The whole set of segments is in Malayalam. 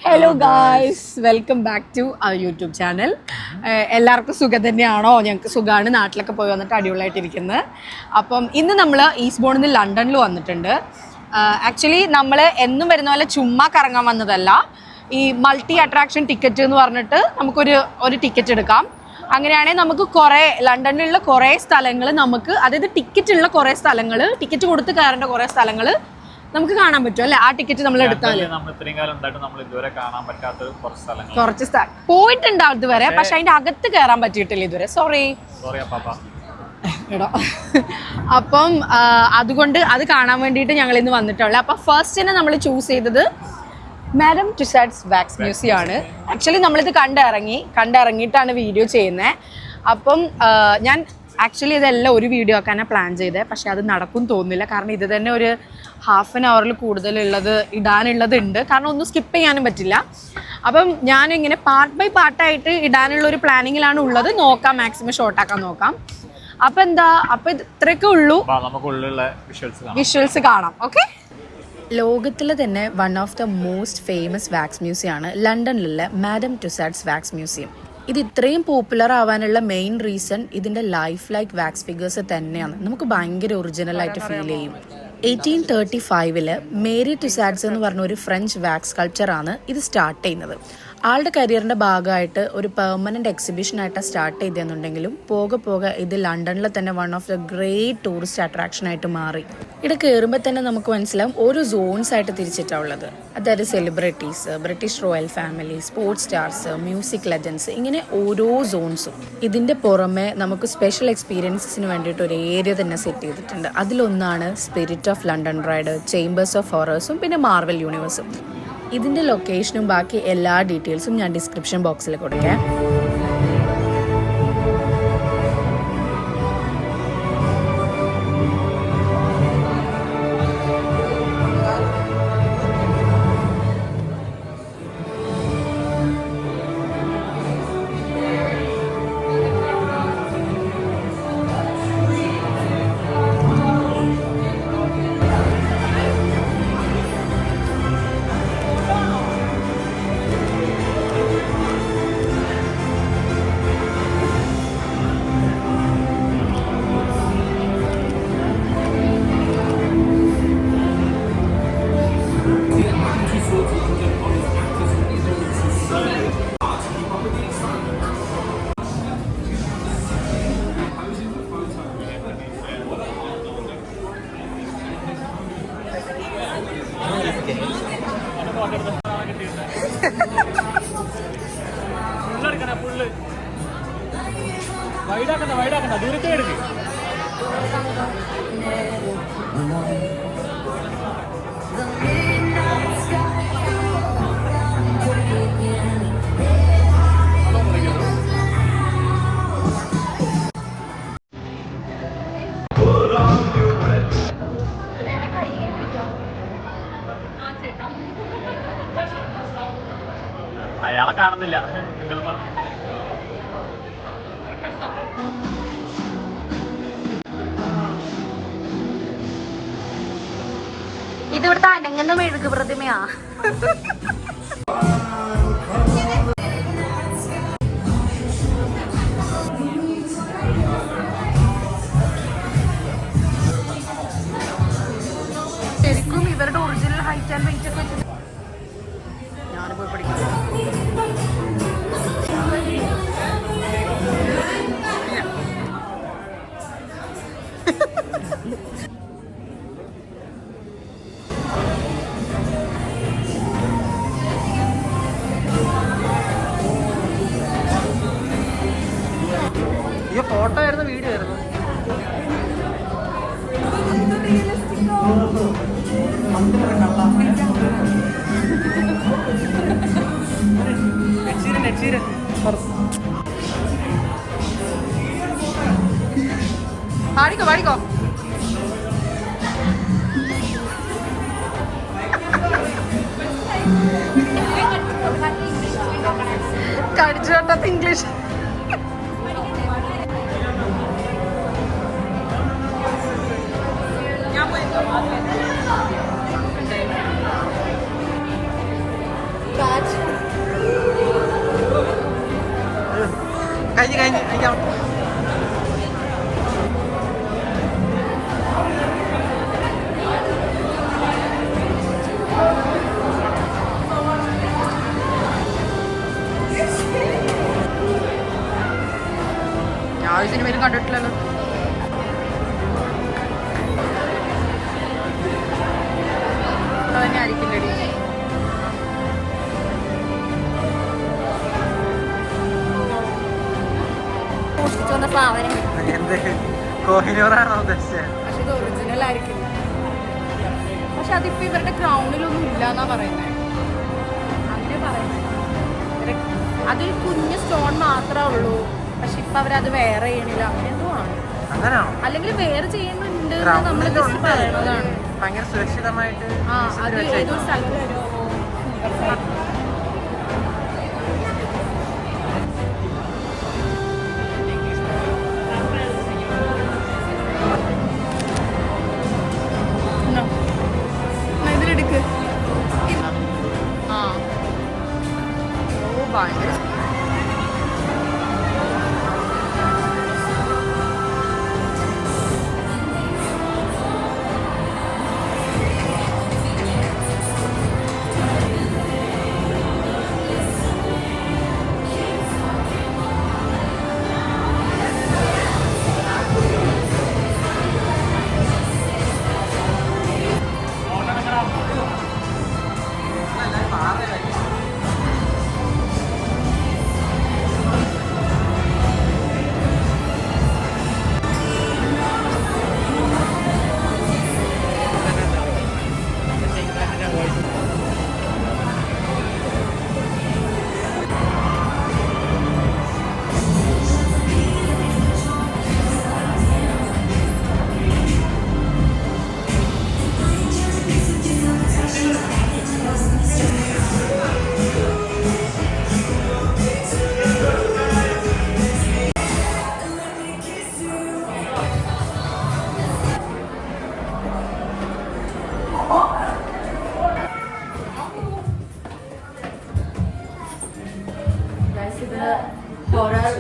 Hello guys, welcome back to our YouTube channel. എല്ലാവർക്കും സുഖം തന്നെയാണോ? ഞങ്ങൾക്ക് സുഖമാണ്. നാട്ടിലൊക്കെ പോയി വന്നിട്ട് അടിപൊളിയായിട്ടിരിക്കുന്നത്. അപ്പം ഇന്ന് നമ്മൾ ഈസ്റ്റ് ബോണിൽ നിന്ന് ലണ്ടനിൽ വന്നിട്ടുണ്ട്. ആക്ച്വലി നമ്മൾ എന്നും വരുന്ന പോലെ ചുമ്മാ കറങ്ങാൻ വന്നതല്ല. ഈ മൾട്ടി അട്രാക്ഷൻ ടിക്കറ്റ് എന്ന് പറഞ്ഞിട്ട് നമുക്കൊരു ടിക്കറ്റ് എടുക്കാം. അങ്ങനെയാണെങ്കിൽ നമുക്ക് കുറേ ലണ്ടനിലുള്ള കുറേ സ്ഥലങ്ങൾ നമുക്ക്, അതായത് ടിക്കറ്റുള്ള കുറേ സ്ഥലങ്ങൾ, ടിക്കറ്റ് കൊടുത്ത് കയറേണ്ട കുറേ സ്ഥലങ്ങൾ നമുക്ക് കാണാൻ പറ്റും അല്ലേ? ആ ടിക്കറ്റ് നമ്മൾ എടുത്താൽ കുറച്ച് സ്ഥലം പോയിട്ടുണ്ട് അതുവരെ, പക്ഷെ അതിന്റെ അകത്ത് കയറാൻ പറ്റിയിട്ടില്ല ഇതുവരെ. സോറി എടോ. അപ്പം അതുകൊണ്ട് അത് കാണാൻ വേണ്ടിയിട്ട് ഞങ്ങൾ ഇന്ന് വന്നിട്ടുള്ളത്. അപ്പം ഫസ്റ്റ് തന്നെ നമ്മൾ ചൂസ് ചെയ്തത് മാഡം ടുസാഡ്സ് വാക്സ് മ്യൂസിയം ആണ്. ആക്ച്വലി നമ്മളിത് കണ്ടിറങ്ങിയിട്ടാണ് വീഡിയോ ചെയ്യുന്നത്. അപ്പം ഞാൻ ആക്ച്വലി ഇതെല്ലാം ഒരു വീഡിയോ ആക്കാനാണ് പ്ലാൻ ചെയ്തത്, പക്ഷെ അത് നടക്കും തോന്നുന്നില്ല. കാരണം ഇത് തന്നെ ഒരു ഹാഫ് ആൻ അവറിൽ കൂടുതലുള്ളത് ഇടാനുള്ളതുണ്ട്. കാരണം ഒന്നും സ്കിപ്പ് ചെയ്യാനും പറ്റില്ല. അപ്പം ഞാനിങ്ങനെ പാർട്ട് ബൈ പാർട്ടായിട്ട് ഇടാനുള്ള ഒരു പ്ലാനിങ്ങിലാണ് ഉള്ളത്. നോക്കാം, മാക്സിമം ഷോർട്ടാക്കാൻ നോക്കാം. അപ്പം ഇത്രയൊക്കെ ഉള്ളൂ. വിഷ്വൽസ് കാണാം. ഓക്കെ. ലോകത്തിലെ തന്നെ one of the most famous wax museum ആണ് ലണ്ടനിലുള്ള മാഡം ടുസാഡ്സ് വാക്സ് മ്യൂസിയം. ഇത് ഇത്രയും പോപ്പുലർ ആവാനുള്ള മെയിൻ റീസൺ ഇതിന്റെ ലൈഫ് ലൈക്ക് വാക്സ് ഫിഗേഴ്സ് തന്നെയാണ്. നമുക്ക് ഭയങ്കര ഒറിജിനൽ ആയിട്ട് ഫീൽ ചെയ്യും. 1835 മേരി ടുസാഡ്സ് എന്ന് പറഞ്ഞ ഒരു ഫ്രഞ്ച് വാക്സ് സ്കൾപ്ചറാണ് ഇത് സ്റ്റാർട്ട് ചെയ്യുന്നത്. ആളുടെ കരിയറിന്റെ ഭാഗമായിട്ട് ഒരു പെർമനന്റ് എക്സിബിഷൻ ആയിട്ടാണ് സ്റ്റാർട്ട് ചെയ്തെന്നുണ്ടെങ്കിലും പോകെ ഇത് ലണ്ടനിലെ തന്നെ one of the great tourist attraction ആയിട്ട് മാറി. ഇവിടെ കയറുമ്പോൾ തന്നെ നമുക്ക് മനസ്സിലാവും ഓരോ സോൺസ് ആയിട്ട് തിരിച്ചിട്ടാണ് ഉള്ളത്. അതായത് celebrities, British royal family, sports stars, music legends, ഇങ്ങനെ ഓരോ സോൺസും. ഇതിന്റെ പുറമെ നമുക്ക് സ്പെഷ്യൽ എക്സ്പീരിയൻസിന് വേണ്ടിയിട്ട് ഒരു ഏരിയ തന്നെ സെറ്റ് ചെയ്തിട്ടുണ്ട്. അതിലൊന്നാണ് spirit of London ride, chambers of ഹൊറേഴ്സും പിന്നെ മാർവൽ യൂണിവേഴ്സും. ഇതിന്റെ ലൊക്കേഷനും ബാക്കി എല്ലാ ഡീറ്റെയിൽസും ഞാൻ ഡിസ്ക്രിപ്ഷൻ ബോക്സിൽ കൊടുക്കാം. വൈഡാക്കണ്ട ദൂരത്തെ എടുക്ക്. അയാളെ കാണുന്നില്ല. ഇതിവിടുത്തെ അനങ്ങുന്ന മെഴുക് പ്രതിമയാ. ശരിക്കും ഇവരുടെ ഒറിജിനൽ ഹൈറ്റ് ആൻഡ് വെയിറ്റ് ഒക്കെ വെച്ചിട്ട് ഞാൻ പോയി പഠിക്കുന്നു. ഫോട്ടോ ആയിരുന്നു, വീഡിയോ ആയിരുന്നു. പാടിക്കോ കടിച്ചു കണ്ടാത്ത ഇംഗ്ലീഷ്. Catch കഴിഞ്ഞ് അയക്കാം. ഞാൻ ഈ സിനിമയിൽ കണ്ടിട്ടില്ലല്ലോ. തന്നെ ആയിരിക്കില്ലടി. എന്ത് കോഹിനൂറാണോ ഉദ്ദേശിച്ചത്? പക്ഷെ ഇത് ഒറിജിനൽ ആയിരിക്കില്ല. പക്ഷെ അതിപ്പോ ഇവരുടെ ക്രൗണിലൊന്നും ഇല്ല എന്നാ പറയുന്നത്. അങ്ങനെ പറയുന്നത് അതൊരു കുഞ്ഞ് സ്റ്റോൺ മാത്രമേ ഉള്ളൂ. പക്ഷെ ഇപ്പൊ അവരത് വേറെ ചെയ്യണില്ല. അങ്ങനെ എന്തോ ആണ്. അങ്ങനെയാണോ? അല്ലെങ്കിൽ വേറെ ചെയ്യുന്നുണ്ട് നമ്മൾ ജസ്റ്റ് പറയണതാണ്. ഭയങ്കര സുരക്ഷിതമായിട്ട് അത് ഏതൊരു സ്ഥലത്ത് ഇതിലെടുക്ക്. ഭയങ്കര ഹൊറർ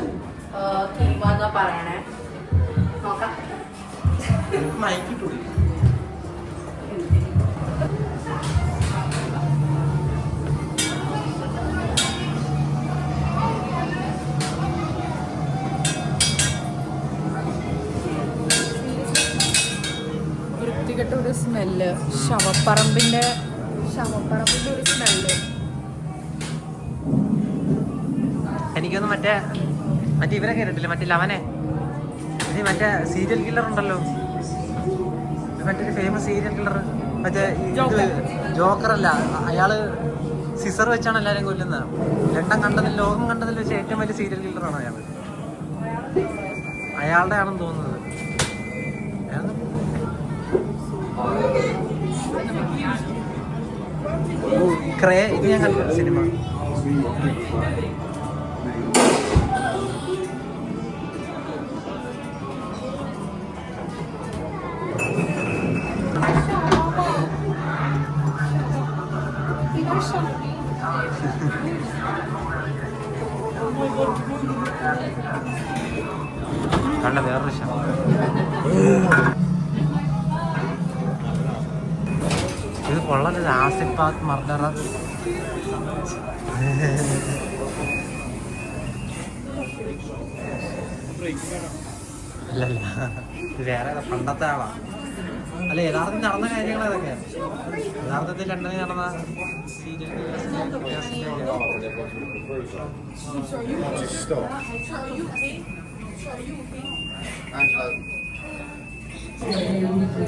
തീം എന്നാ പറയണേ. നോക്കാം. വൃത്തികെട്ട ഒരു സ്മെല്ല്. ശവപ്പറമ്പിന്റെ ഒരു സ്മെല്ല്. എനിക്കൊന്ന് മറ്റേ ഇവരെ കേട്ടിട്ടില്ല, മറ്റേ ലവനെ, ഇനി മറ്റേ സീരിയൽ കില്ലർ ഉണ്ടല്ലോ, മറ്റൊരു ഫേമസ് സീരിയൽ കില്ലർ, മറ്റേ ജോക്കർ അല്ല, അയാള് സിസർ വെച്ചാണ് എല്ലാവരെയും കൊല്ലുന്നത്. ലോകം കണ്ടതിൽ വെച്ച് ഏറ്റവും വലിയ സീരിയൽ കില്ലറാണ് അയാള്. അയാളുടെ ആണെന്ന് തോന്നുന്നത്. ഇത് ഞാൻ കണ്ടിട്ടുണ്ട് സിനിമ. കണ്ട വേറൊരു ഇത് കൊള്ളാം. ആസിഫ് മർഡർ അല്ലല്ല, ഇത് വേറെ പണ്ടത്തെ ആളാ. അല്ല, യഥാർത്ഥത്തിൽ നടന്ന കാര്യങ്ങൾ അതൊക്കെയാണ്. യഥാർത്ഥത്തിൽ ലണ്ടനിൽ നടന്ന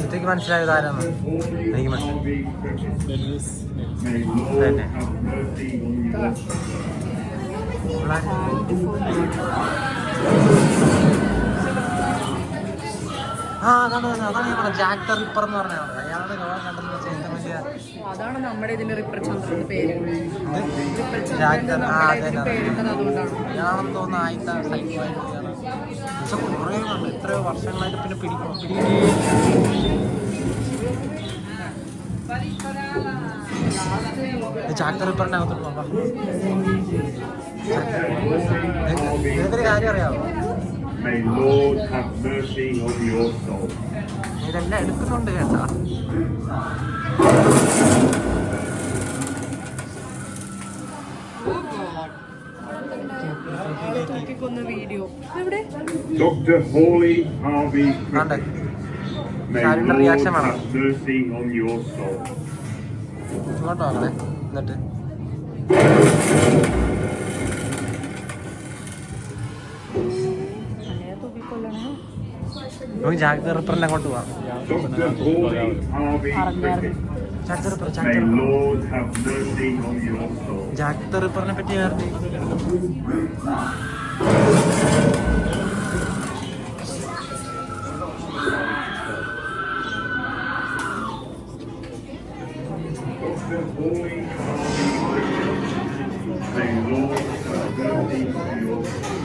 ഇത്തേക്ക് മനസ്സിലായത് ആരാന്ന് എനിക്ക് മനസ്സിലായി. അതാണ് ഞാൻ പറഞ്ഞത്. ജാക്ക് ദ റിപ്പർ എന്ന് പറഞ്ഞാൽ അയാളുടെ ലോകം കണ്ടെന്ന് വെച്ചാൽ ഏറ്റവും വലിയ, അതാണ് നമ്മുടെ ഇതിന്റെ റിപ്പർ ചന്ദ്രന്റെ പേര്. അയാളെന്ന് തോന്നുന്ന ആദ്യത്തെ സൈക്കോയായിട്ട് പക്ഷെ കുറേ ഉണ്ട്. എത്രയോ വർഷങ്ങളായിട്ട് പിന്നെ പിടിക്കും. ജാക്ക് ദ റിപ്പറിന്റെ അകത്തോട്ട് നോക്കാം. Harvey നിനക്കൊരു കാര്യം അറിയാമോ? May Lord have mercy on your soul. ഇതെല്ലാം എടുക്കുന്നുണ്ട് കേട്ടാ. വീഡിയോ എവിടെ Dr. Hawley Harvey ആണ്ടെ. May ശാലിന്റെ Lord reaction വേണം. have mercy on your soul. ഇങ്ങോട്ട് നോക്കണേ. എന്നിട്ട് നമുക്ക് ജാക്ക് ദ റിപ്പറിന്റെ അങ്ങോട്ട് പോവാം. Dr. Hawley Harvey Jack the Ripper, May Jack the Ripper. Lord have mercy on your soul. Jack the റിപ്പറിനെ പറ്റി പറഞ്ഞു. Dr. Hawley Harvey May Lord have mercy on your soul.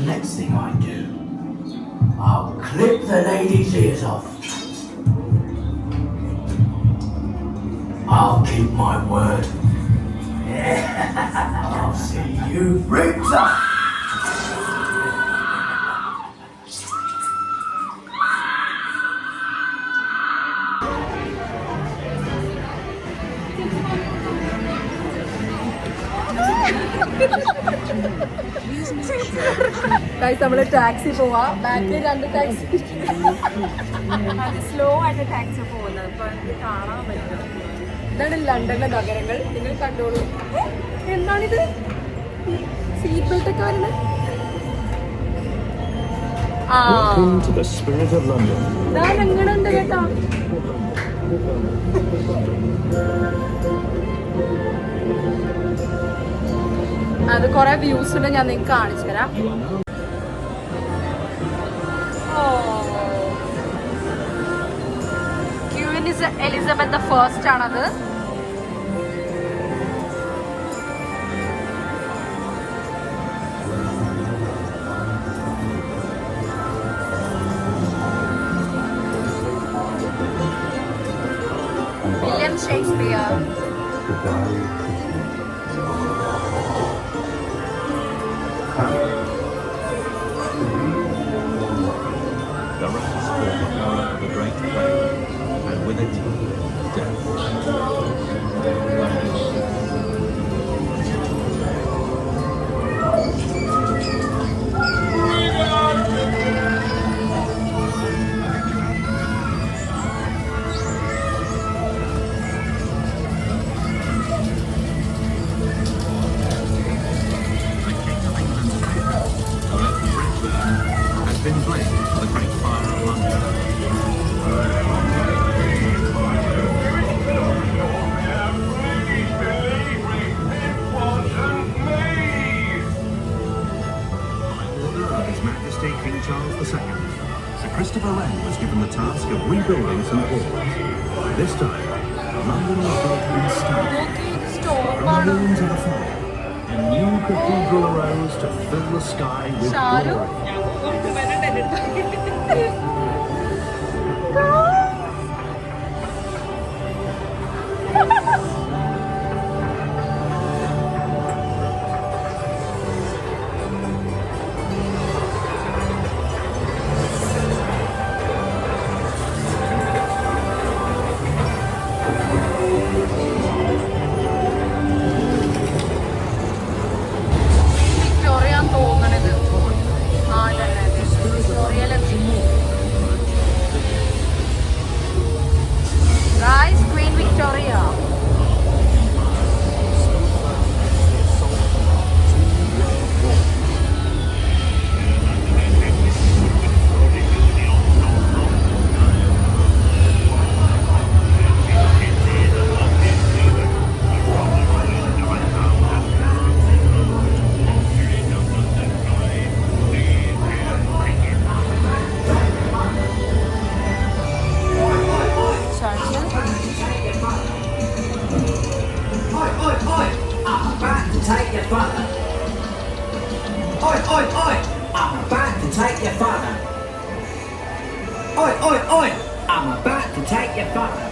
Next thing I do, I'll clip the lady's ears off. I'll keep my word. I'll see you ripped up. നമ്മള് ടാക്സി പോവാ, ബാക്കിൽ 2 ടാക്സി. അത് സ്ലോ ആയിട്ട് ടാക്സി പോകുന്നത്, അപ്പൊ എനിക്ക് കാണാൻ പറ്റും. ഇതാണ് ലണ്ടനിലെ നഗരങ്ങൾ, നിങ്ങൾ കണ്ടോളൂ. എന്താണിത്? സീറ്റ് ബെൽറ്റ് ഒക്കെ വരുന്നത്. എങ്ങനെയുണ്ട് കേട്ടോ. അത് കുറെ വ്യൂസ് ഉണ്ട്, ഞാൻ നിങ്ങൾക്ക് കാണിച്ചു തരാം. ക്യൂൻ എലിസബത്ത് ഫസ്റ്റ് ആണത്. William Shakespeare. The rats form the colour of the great plague, and with it, death. Has been blamed for the Great Fire of London. By order of His Majesty King Charles II, Sir Christopher Wren was given the task of rebuilding St Paul's. This time, London was built in stone. From the ruins of the fall, a new cathedral arose to fill the sky with Sharu? glory. Victoria തോന്നണത്. ആ തന്നെ വിക്ടോറിയയിലെത്തി. Guys, Queen Victoria. Take your father. Oi, oi, oi! I'm about to take your father. Oi, oi, oi! I'm about to take your father.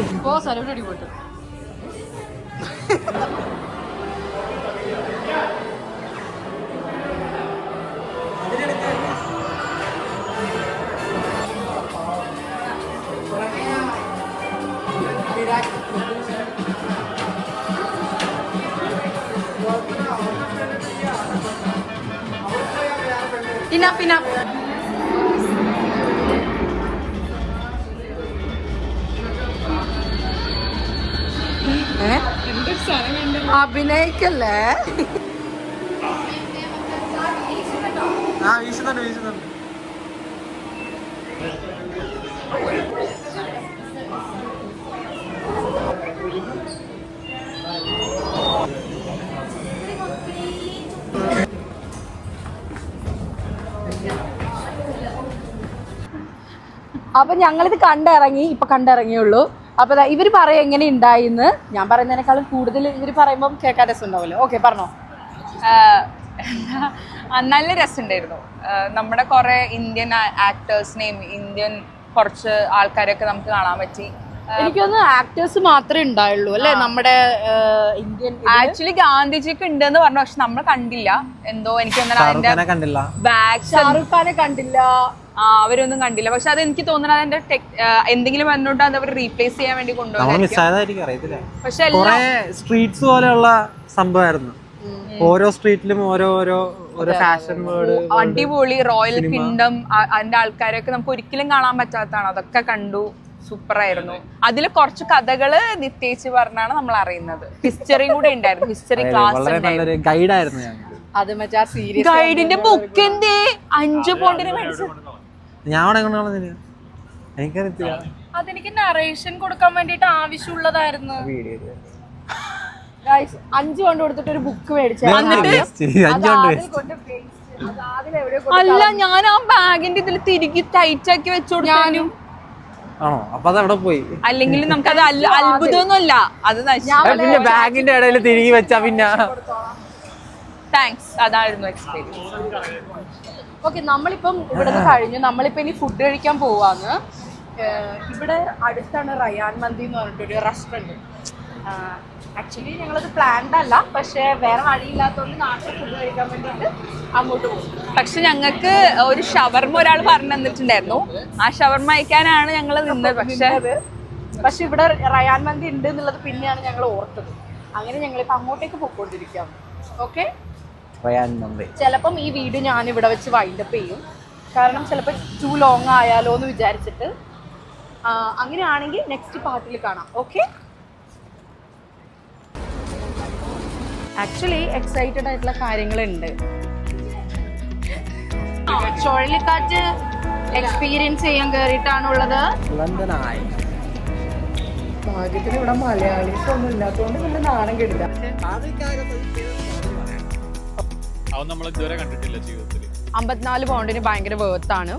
ഇപ്പോ സ്ഥലം അടിപൊളി. Enough, enough. അഭിനയിക്കല്ലേ? വീശുന്നുണ്ട്. അപ്പൊ ഞങ്ങളിത് കണ്ടിറങ്ങിയുള്ളൂ. അപ്പൊ ഇവര് പറയും എങ്ങനെ ഉണ്ടായിന്ന്. ഞാൻ പറയുന്നതിനേക്കാളും കൂടുതൽ ഇവര് പറയുമ്പോൾ കേൾക്കാൻ രസം ഉണ്ടാവുമല്ലോ. ഓക്കെ, പറഞ്ഞോ. നല്ല രസമുണ്ടായിരുന്നു. നമ്മുടെ കുറെ ഇന്ത്യൻ ആക്ടേഴ്സിനെയും ഇന്ത്യൻ കുറച്ച് ആൾക്കാരെയൊക്കെ നമുക്ക് കാണാൻ പറ്റി. എനിക്കൊന്ന് ആക്ടേഴ്സ് മാത്രമേ ഉണ്ടായുള്ളൂ അല്ലെ നമ്മുടെ ഇന്ത്യൻ. ആക്ച്വലി ഗാന്ധിജിക്ക് ഉണ്ടെന്ന് പറഞ്ഞു, പക്ഷെ നമ്മൾ കണ്ടില്ല. എന്തോ എനിക്ക് കണ്ടില്ല. ബാഗ്സ് ഷാറുഖ് ഖാനെ കണ്ടില്ല. അവരൊന്നും കണ്ടില്ല. പക്ഷെ അത് എനിക്ക് തോന്നുന്നത് അതിന്റെ എന്തെങ്കിലും വന്നോണ്ട് അത് അവർ റീപ്ലേസ് ചെയ്യാൻ വേണ്ടി കൊണ്ടുപോകും. പക്ഷെ സ്ട്രീറ്റ്സ് പോലെയുള്ള സംഭവമായിരുന്നു. ഓരോ സ്ട്രീറ്റിലും ഓരോ ഫാഷൻ വേർഡ്. അടിപൊളി. റോയൽ കിങ്ഡം അതിന്റെ ആൾക്കാരെയൊക്കെ നമുക്ക് ഒരിക്കലും കാണാൻ പറ്റാത്തതാണ്. അതൊക്കെ കണ്ടു. സൂപ്പറായിരുന്നു. അതിൽ കുറച്ച് കഥകള് നിത്യേച്ച് പറഞ്ഞാണ് നമ്മൾ അറിയുന്നത്. ഹിസ്റ്ററിയും കൂടെ ഉണ്ടായിരുന്നു. ഹിസ്റ്ററി ക്ലാസ് ഗൈഡായിരുന്നു ഞാൻ. അത് മറ്റേ സീരിയസ് ഗൈഡിന്റെ ബുക്ക് എന്തേ 5 പൗണ്ടിന് മേടിച്ചു. ഞാൻ അവിടെ കൊണ്ടുപോകുന്നില്ല, എനിക്കറിയത്തില്ല. അതെനിക്ക് നറേഷൻ കൊടുക്കാൻ വേണ്ടിട്ട് ആവശ്യമുള്ളതായിരുന്നു. 5 കൊണ്ട് കൊടുത്തിട്ട് ഒരു ബുക്ക് മേടിച്ചു. അല്ല, ഞാൻ ആ ബാഗിന്റെ ഇതിൽ തിരികെ ടൈറ്റ് ആക്കി വെച്ചു കൊടുക്കാനും. ആണോ? അപ്പൊ അത് അവിടെ പോയി. അല്ലെങ്കിൽ നമുക്കത് അത്ഭുതമൊന്നുമല്ല. അത് പിന്നെ ബാഗിന്റെ ഇടയിൽ തിരികെ വെച്ചാ പിന്നെ താങ്ക്സ്. അതായിരുന്നു എക്സ്പീരിയൻസ്. ഓക്കെ, നമ്മളിപ്പം ഇവിടെ നിന്ന് കഴിഞ്ഞു. നമ്മളിപ്പോ ഇനി ഫുഡ് കഴിക്കാൻ പോവാന്ന്. ഇവിടെ അടുത്താണ് റയാൻ മന്തി എന്ന് പറഞ്ഞിട്ടൊരു റെസ്റ്റോറൻറ്റ്. ആക്ച്വലി ഞങ്ങളത് പ്ലാൻഡ് അല്ല, പക്ഷെ വേറെ വഴിയില്ലാത്തതുകൊണ്ട് നാട്ടിൽ ഫുഡ് കഴിക്കാൻ വേണ്ടിയിട്ട് അങ്ങോട്ട് പോകും. പക്ഷെ ഞങ്ങൾക്ക് ഒരു ഷവർമ ഒരാൾ പറഞ്ഞു തന്നിട്ടുണ്ടായിരുന്നു. ആ ഷവർമ അയക്കാനാണ് ഞങ്ങൾ നിന്നത്. പക്ഷെ ഇവിടെ റയാൻ മന്തി ഉണ്ട് എന്നുള്ളത് പിന്നെയാണ് ഞങ്ങൾ ഓർത്തത്. അങ്ങനെ ഞങ്ങളിപ്പോൾ അങ്ങോട്ടേക്ക് പോയിക്കൊണ്ടിരിക്കുകയാണ്. ഓക്കെ, ചിലപ്പം ഈ വീഡിയോ ഞാൻ ഇവിടെ വെച്ച് വൈൻഡപ്പ് ചെയ്യും. കാരണം ചിലപ്പോൾ ടു ലോങ് ആയാലോ എന്ന് വിചാരിച്ചിട്ട്. അങ്ങനെയാണെങ്കിൽ നെക്സ്റ്റ് പാർട്ടിൽ കാണാം. ഓക്കെ, ആക്ച്വലി എക്സൈറ്റഡ് ആയിട്ടുള്ള കാര്യങ്ങളുണ്ട്. ചുഴലിക്കാറ്റ് എക്സ്പീരിയൻസ് ചെയ്യാൻ കയറിയിട്ടാണുള്ളത്. ഭാഗ്യത്തിന് ഇവിടെ മലയാളീസ് ഒന്നും ഇല്ലാത്തതുകൊണ്ട് നല്ല നാണം കെടില്ല. 54 പൗണ്ടിന് ഭയങ്കര വേർത്താണ്.